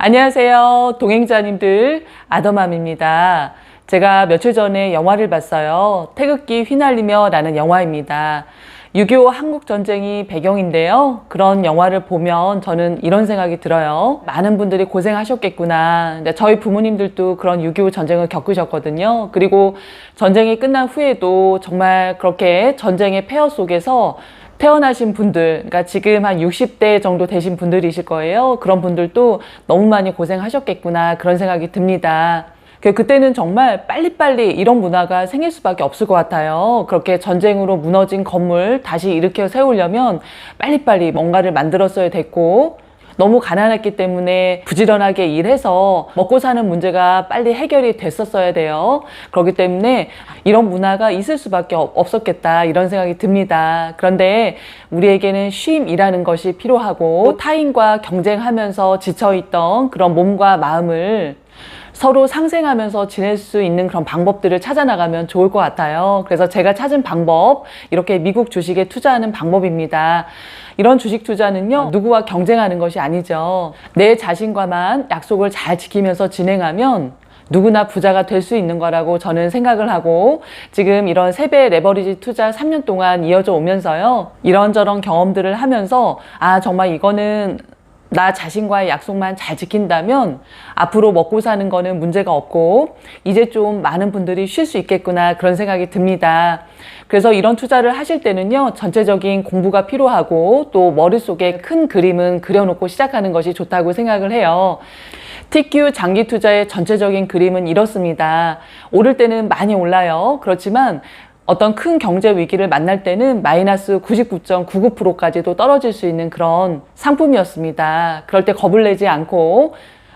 안녕하세요. 동행자님들, 아더맘입니다. 제가 며칠 전에 영화를 봤어요. 태극기 휘날리며 라는 영화입니다. 6.25 한국전쟁이 배경인데요. 그런 영화를 보면 저는 이런 생각이 들어요. 많은 분들이 고생하셨겠구나. 저희 부모님들도 그런 6.25 전쟁을 겪으셨거든요. 그리고 전쟁이 끝난 후에도 정말 그렇게 전쟁의 폐허 속에서 태어나신 분들, 그러니까 지금 한 60대 정도 되신 분들이실 거예요. 그런 분들도 너무 많이 고생하셨겠구나 그런 생각이 듭니다. 그때는 정말 빨리빨리 이런 문화가 생길 수밖에 없을 것 같아요. 그렇게 전쟁으로 무너진 건물 다시 일으켜 세우려면 빨리빨리 뭔가를 만들었어야 됐고, 너무 가난했기 때문에 부지런하게 일해서 먹고 사는 문제가 빨리 해결이 됐었어야 돼요. 그렇기 때문에 이런 문화가 있을 수밖에 없었겠다 이런 생각이 듭니다. 그런데 우리에게는 쉼이라는 것이 필요하고, 타인과 경쟁하면서 지쳐있던 그런 몸과 마음을 서로 상생하면서 지낼 수 있는 그런 방법들을 찾아나가면 좋을 것 같아요. 그래서 제가 찾은 방법, 이렇게 미국 주식에 투자하는 방법입니다. 이런 주식 투자는요, 누구와 경쟁하는 것이 아니죠. 내 자신과만 약속을 잘 지키면서 진행하면 누구나 부자가 될 수 있는 거라고 저는 생각을 하고, 지금 이런 세배 레버리지 투자 3년 동안 이어져 오면서요, 이런저런 경험들을 하면서 정말 이거는 나 자신과의 약속만 잘 지킨다면 앞으로 먹고 사는 거는 문제가 없고 이제 좀 많은 분들이 쉴 수 있겠구나 그런 생각이 듭니다. 그래서 이런 투자를 하실 때는요, 전체적인 공부가 필요하고 또 머릿속에 큰 그림은 그려놓고 시작하는 것이 좋다고 생각을 해요. TQ 장기 투자의 전체적인 그림은 이렇습니다. 오를 때는 많이 올라요. 그렇지만 어떤 큰 경제 위기를 만날 때는 마이너스 99.99%까지도 떨어질 수 있는 그런 상품이었습니다. 그럴 때 겁을 내지 않고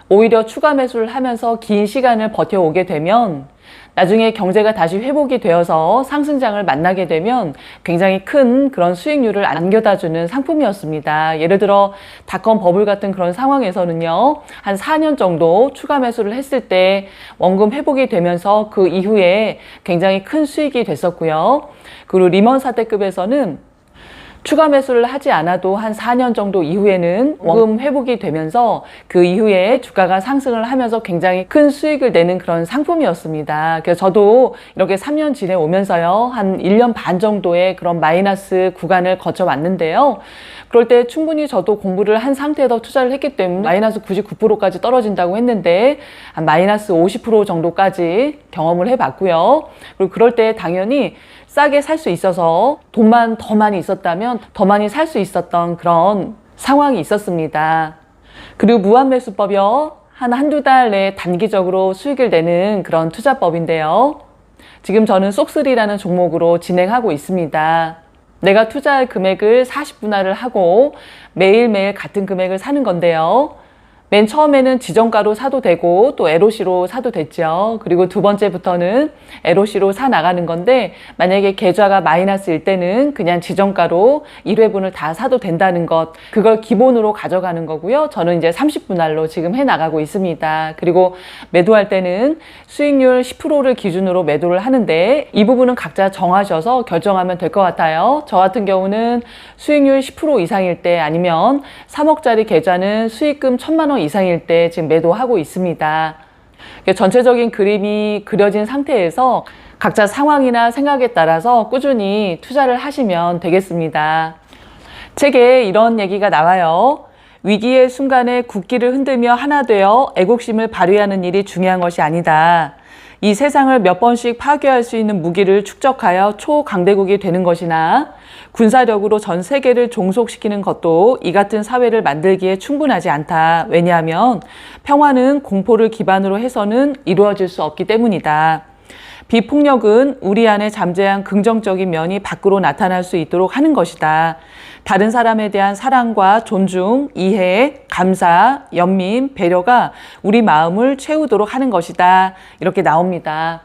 오히려 추가 매수를 하면서 긴 시간을 버텨오게 되면 나중에 경제가 다시 회복이 되어서 상승장을 만나게 되면 굉장히 큰 그런 수익률을 안겨다주는 상품이었습니다. 예를 들어 닷컴 버블 같은 그런 상황에서는요, 한 4년 정도 추가 매수를 했을 때 원금 회복이 되면서 그 이후에 굉장히 큰 수익이 됐었고요. 그리고 리먼 사태급에서는 추가 매수를 하지 않아도 한 4년 정도 이후에는 원금 회복이 되면서 그 이후에 주가가 상승을 하면서 굉장히 큰 수익을 내는 그런 상품이었습니다. 그래서 저도 이렇게 3년 지내오면서요, 한 1년 반 정도의 그런 마이너스 구간을 거쳐왔는데요. 그럴 때 충분히 저도 공부를 한 상태에서 투자를 했기 때문에 마이너스 99%까지 떨어진다고 했는데 한 마이너스 50% 정도까지 경험을 해봤고요. 그리고 그럴 때 당연히 싸게 살 수 있어서 돈만 더 많이 있었다면 더 많이 살 수 있었던 그런 상황이 있었습니다. 그리고 무한매수법이요, 한두 달 내에 단기적으로 수익을 내는 그런 투자법인데요. 지금 저는 쏙3라는 종목으로 진행하고 있습니다. 내가 투자할 금액을 40분할을 하고 매일매일 같은 금액을 사는 건데요. 맨 처음에는 지정가로 사도 되고 또 LOC로 사도 됐죠. 그리고 두 번째부터는 LOC로 사 나가는 건데, 만약에 계좌가 마이너스일 때는 그냥 지정가로 1회분을 다 사도 된다는 것, 그걸 기본으로 가져가는 거고요. 저는 이제 30분할로 지금 해 나가고 있습니다. 그리고 매도할 때는 수익률 10%를 기준으로 매도를 하는데, 이 부분은 각자 정하셔서 결정하면 될 것 같아요. 저 같은 경우는 수익률 10% 이상일 때, 아니면 3억짜리 계좌는 수익금 1,000만 원 이상일 때 지금 매도하고 있습니다. 전체적인 그림이 그려진 상태에서 각자 상황이나 생각에 따라서 꾸준히 투자를 하시면 되겠습니다. 책에 이런 얘기가 나와요. 위기의 순간에 국기를 흔들며 하나 되어 애국심을 발휘하는 일이 중요한 것이 아니다. 이 세상을 몇 번씩 파괴할 수 있는 무기를 축적하여 초강대국이 되는 것이나 군사력으로 전 세계를 종속시키는 것도 이 같은 사회를 만들기에 충분하지 않다. 왜냐하면 평화는 공포를 기반으로 해서는 이루어질 수 없기 때문이다. 비폭력은 우리 안에 잠재한 긍정적인 면이 밖으로 나타날 수 있도록 하는 것이다. 다른 사람에 대한 사랑과 존중, 이해, 감사, 연민, 배려가 우리 마음을 채우도록 하는 것이다. 이렇게 나옵니다.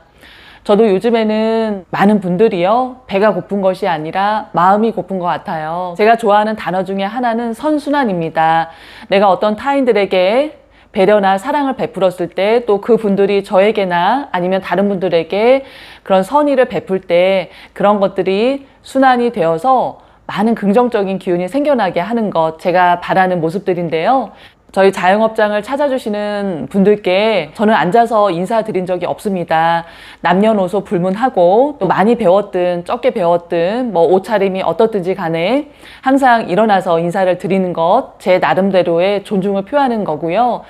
저도 요즘에는 많은 분들이요, 배가 고픈 것이 아니라 마음이 고픈 것 같아요. 제가 좋아하는 단어 중에 하나는 선순환입니다. 내가 어떤 타인들에게 배려나 사랑을 베풀었을 때, 또 그분들이 저에게나 아니면 다른 분들에게 그런 선의를 베풀 때 그런 것들이 순환이 되어서 많은 긍정적인 기운이 생겨나게 하는 것, 제가 바라는 모습들인데요. 저희 자영업장을 찾아주시는 분들께 저는 앉아서 인사드린 적이 없습니다. 남녀노소 불문하고 또 많이 배웠든 적게 배웠든 뭐 옷차림이 어떻든지 간에 항상 일어나서 인사를 드리는 것 제 나름대로의 존중을 표하는 거고요.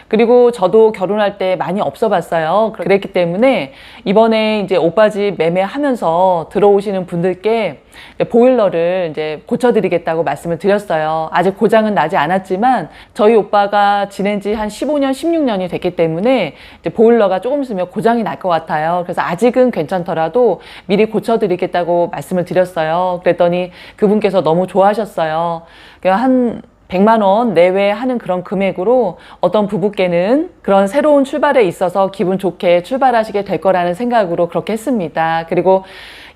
그리고 저도 결혼할 때 많이 없어 봤어요. 그랬기 때문에 이번에 이제 오빠 집 매매하면서 들어오시는 분들께 보일러를 이제 고쳐드리겠다고 말씀을 드렸어요. 아직 고장은 나지 않았지만 저희 오빠가 지낸 지 한 15년, 16년이 됐기 때문에 이제 보일러가 조금 있으면 고장이 날 것 같아요. 그래서 아직은 괜찮더라도 미리 고쳐드리겠다고 말씀을 드렸어요. 그랬더니 그분께서 너무 좋아하셨어요. 한 100만 원 내외 하는 그런 금액으로 어떤 부부께는 그런 새로운 출발에 있어서 기분 좋게 출발하시게 될 거라는 생각으로 그렇게 했습니다. 그리고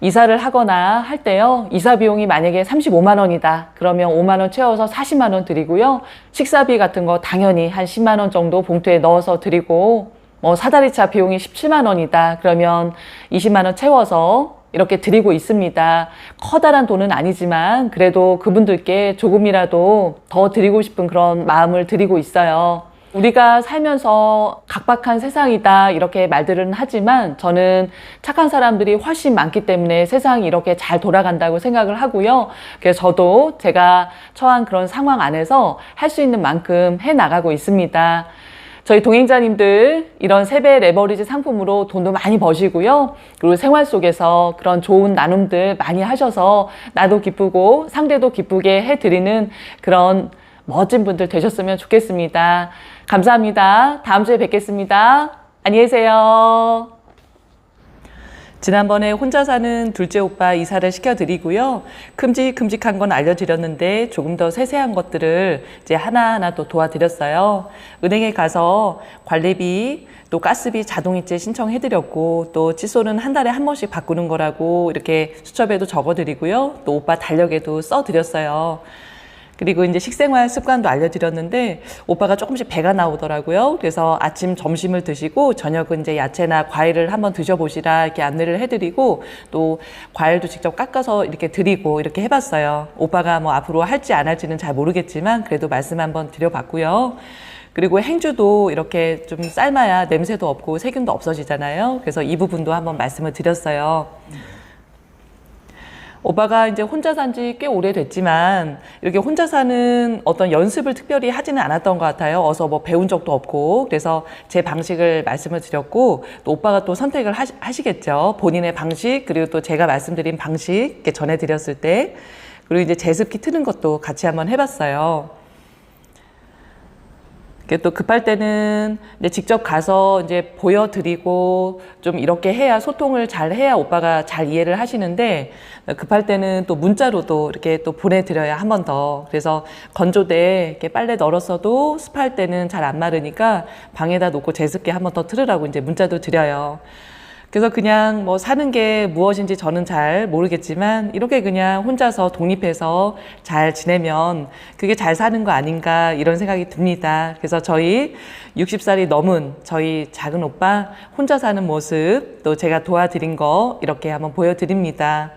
이사를 하거나 할 때요, 이사 비용이 만약에 35만 원이다 그러면 5만 원 채워서 40만 원 드리고요, 식사비 같은 거 당연히 한 10만 원 정도 봉투에 넣어서 드리고, 뭐 사다리차 비용이 17만 원이다 그러면 20만 원 채워서 이렇게 드리고 있습니다. 커다란 돈은 아니지만 그래도 그분들께 조금이라도 더 드리고 싶은 그런 마음을 드리고 있어요. 우리가 살면서 각박한 세상이다 이렇게 말들은 하지만 저는 착한 사람들이 훨씬 많기 때문에 세상이 이렇게 잘 돌아간다고 생각을 하고요. 그래서 저도 제가 처한 그런 상황 안에서 할 수 있는 만큼 해나가고 있습니다. 저희 동행자님들 이런 세배 레버리지 상품으로 돈도 많이 버시고요. 그리고 생활 속에서 그런 좋은 나눔들 많이 하셔서 나도 기쁘고 상대도 기쁘게 해드리는 그런 멋진 분들 되셨으면 좋겠습니다. 감사합니다. 다음 주에 뵙겠습니다. 안녕히 계세요. 지난번에 혼자 사는 둘째 오빠 이사를 시켜드리고요. 큼직큼직한 건 알려드렸는데 조금 더 세세한 것들을 이제 하나하나 또 도와드렸어요. 은행에 가서 관리비, 또 가스비 자동이체 신청해드렸고, 또 칫솔은 한 달에 한 번씩 바꾸는 거라고 이렇게 수첩에도 적어드리고요. 또 오빠 달력에도 써드렸어요. 그리고 이제 식생활 습관도 알려드렸는데 오빠가 조금씩 배가 나오더라고요. 그래서 아침, 점심을 드시고 저녁은 이제 야채나 과일을 한번 드셔보시라 이렇게 안내를 해드리고, 또 과일도 직접 깎아서 이렇게 드리고 이렇게 해봤어요. 오빠가 뭐 앞으로 할지 안 할지는 잘 모르겠지만 그래도 말씀 한번 드려봤고요. 그리고 행주도 이렇게 좀 삶아야 냄새도 없고 세균도 없어지잖아요. 그래서 이 부분도 한번 말씀을 드렸어요. 오빠가 이제 혼자 산 지 꽤 오래됐지만 이렇게 혼자 사는 어떤 연습을 특별히 하지는 않았던 것 같아요. 어서 뭐 배운 적도 없고. 그래서 제 방식을 말씀을 드렸고, 또 오빠가 또 선택을 하시겠죠. 본인의 방식, 그리고 또 제가 말씀드린 방식 이렇게 전해드렸을 때, 그리고 이제 제습기 트는 것도 같이 한번 해봤어요. 또 급할 때는 이제 직접 가서 이제 보여드리고 좀 이렇게 해야 소통을 잘 해야 오빠가 잘 이해를 하시는데, 급할 때는 또 문자로도 이렇게 또 보내드려야 한 번 더. 그래서 건조대에 이렇게 빨래 널었어도 습할 때는 잘 안 마르니까 방에다 놓고 제습기 한 번 더 틀으라고 이제 문자도 드려요. 그래서 그냥 뭐 사는 게 무엇인지 저는 잘 모르겠지만 이렇게 그냥 혼자서 독립해서 잘 지내면 그게 잘 사는 거 아닌가 이런 생각이 듭니다. 그래서 저희 60살이 넘은 저희 작은 오빠 혼자 사는 모습, 또 제가 도와드린 거 이렇게 한번 보여드립니다.